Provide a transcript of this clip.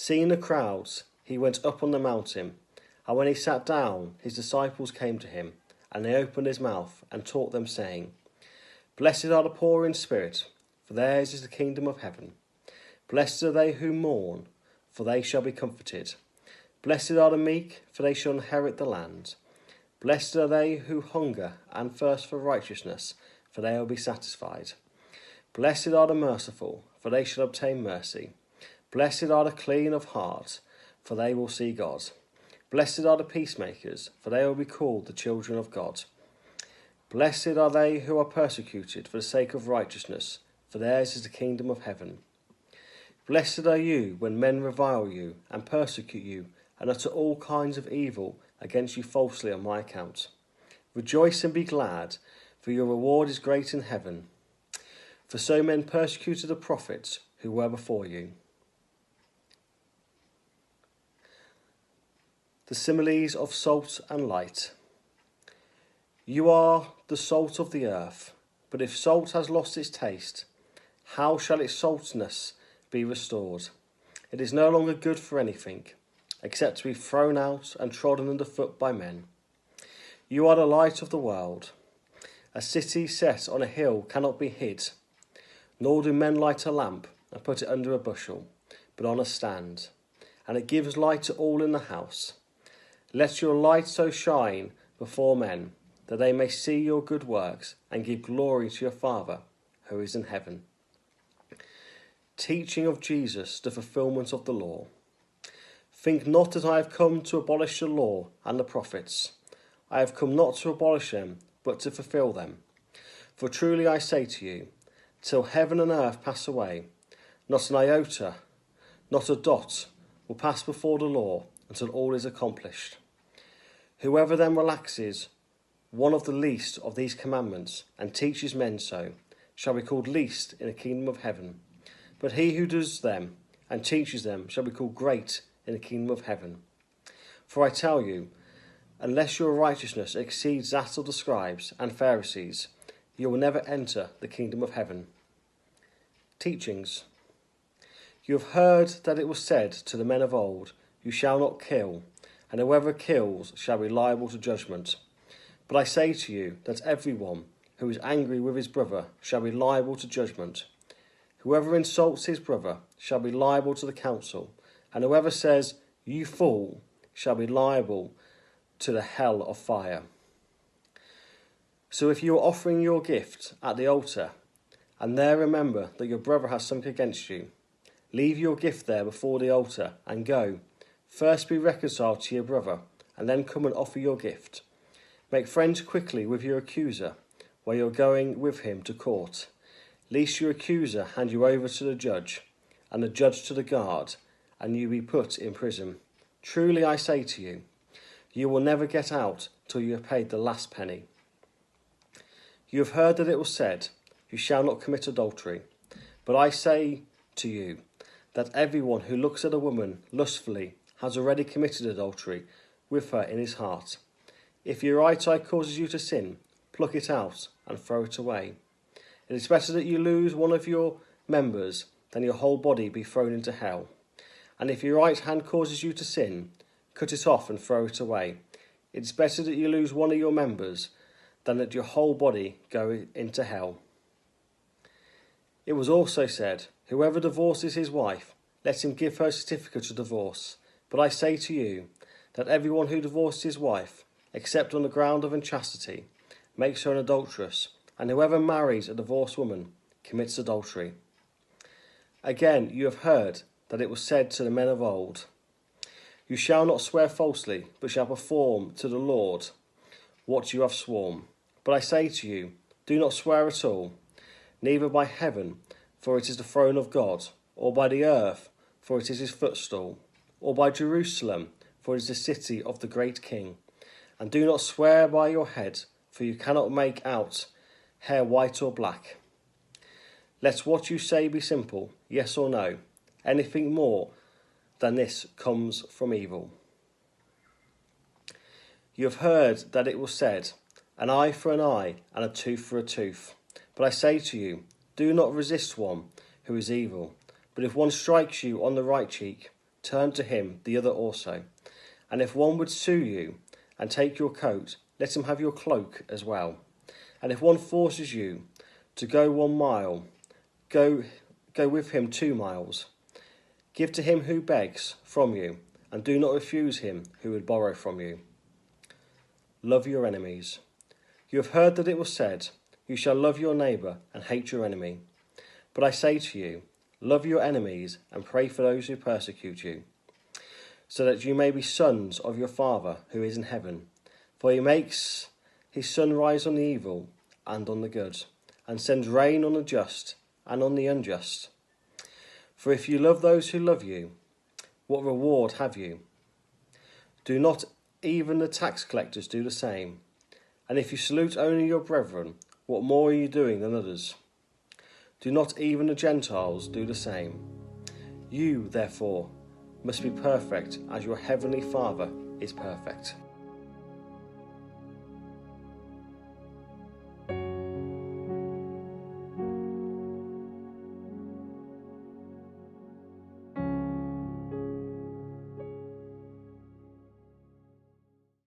Seeing the crowds, he went up on the mountain, and when he sat down, his disciples came to him, and they opened his mouth and taught them, saying, Blessed are the poor in spirit, for theirs is the kingdom of heaven. Blessed are they who mourn, for they shall be comforted. Blessed are the meek, for they shall inherit the land. Blessed are they who hunger and thirst for righteousness, for they will be satisfied. Blessed are the merciful, for they shall obtain mercy. Blessed are the clean of heart, for they will see God. Blessed are the peacemakers, for they will be called the children of God. Blessed are they who are persecuted for the sake of righteousness, for theirs is the kingdom of heaven. Blessed are you when men revile you and persecute you and utter all kinds of evil against you falsely on my account. Rejoice and be glad, for your reward is great in heaven. For so men persecuted the prophets who were before you. The similes of salt and light. You are the salt of the earth, but if salt has lost its taste, how shall its saltiness be restored? It is no longer good for anything, except to be thrown out and trodden underfoot by men. You are the light of the world. A city set on a hill cannot be hid, nor do men light a lamp and put it under a bushel, but on a stand, and it gives light to all in the house. Let your light so shine before men, that they may see your good works and give glory to your Father who is in heaven. Teaching of Jesus, the fulfilment of the law. Think not that I have come to abolish the law and the prophets. I have come not to abolish them, but to fulfill them. For truly I say to you, till heaven and earth pass away, not an iota, not a dot, will pass before the law until all is accomplished. Whoever then relaxes one of the least of these commandments and teaches men so, shall be called least in the kingdom of heaven. But he who does them and teaches them shall be called great in the kingdom of heaven. For I tell you, unless your righteousness exceeds that of the scribes and Pharisees, you will never enter the kingdom of heaven. Teachings. You have heard that it was said to the men of old, You shall not kill, and whoever kills shall be liable to judgment. But I say to you that everyone who is angry with his brother shall be liable to judgment. Whoever insults his brother shall be liable to the council, and whoever says, You fool, shall be liable to the hell of fire. So if you are offering your gift at the altar, and there remember that your brother has something against you, leave your gift there before the altar, and go. First be reconciled to your brother, and then come and offer your gift. Make friends quickly with your accuser, while you are going with him to court, lest your accuser hand you over to the judge, and the judge to the guard, and you be put in prison. Truly I say to you, you will never get out till you have paid the last penny. You have heard that it was said, You shall not commit adultery. But I say to you that everyone who looks at a woman lustfully has already committed adultery with her in his heart. If your right eye causes you to sin, pluck it out and throw it away. It is better that you lose one of your members than your whole body be thrown into hell. And if your right hand causes you to sin, cut it off and throw it away. It is better that you lose one of your members than that your whole body go into hell. It was also said, Whoever divorces his wife, let him give her a certificate of divorce. But I say to you that everyone who divorces his wife, except on the ground of unchastity, makes her an adulteress, and whoever marries a divorced woman commits adultery. Again, you have heard that it was said to the men of old, You shall not swear falsely, but shall perform to the Lord what you have sworn. But I say to you, do not swear at all, neither by heaven, for it is the throne of God, or by the earth, for it is his footstool, or by Jerusalem, for it is the city of the great King. And do not swear by your head, for you cannot make out hair white or black. Let what you say be simple, yes or no. Anything more than this comes from evil. You have heard that it was said, An eye for an eye, and a tooth for a tooth. But I say to you, do not resist one who is evil. But if one strikes you on the right cheek, turn to him the other also. And if one would sue you and take your coat, let him have your cloak as well. And if one forces you to go 1 mile, go with him 2 miles. Give to him who begs from you, and do not refuse him who would borrow from you. Love your enemies. You have heard that it was said, you shall love your neighbour and hate your enemy. But I say to you, love your enemies and pray for those who persecute you, so that you may be sons of your Father who is in heaven. For he makes his sun rise on the evil and on the good, and sends rain on the just and on the unjust. For if you love those who love you, what reward have you? Do not even the tax collectors do the same? And if you salute only your brethren, what more are you doing than others? Do not even the Gentiles do the same? You, therefore, must be perfect as your heavenly Father is perfect.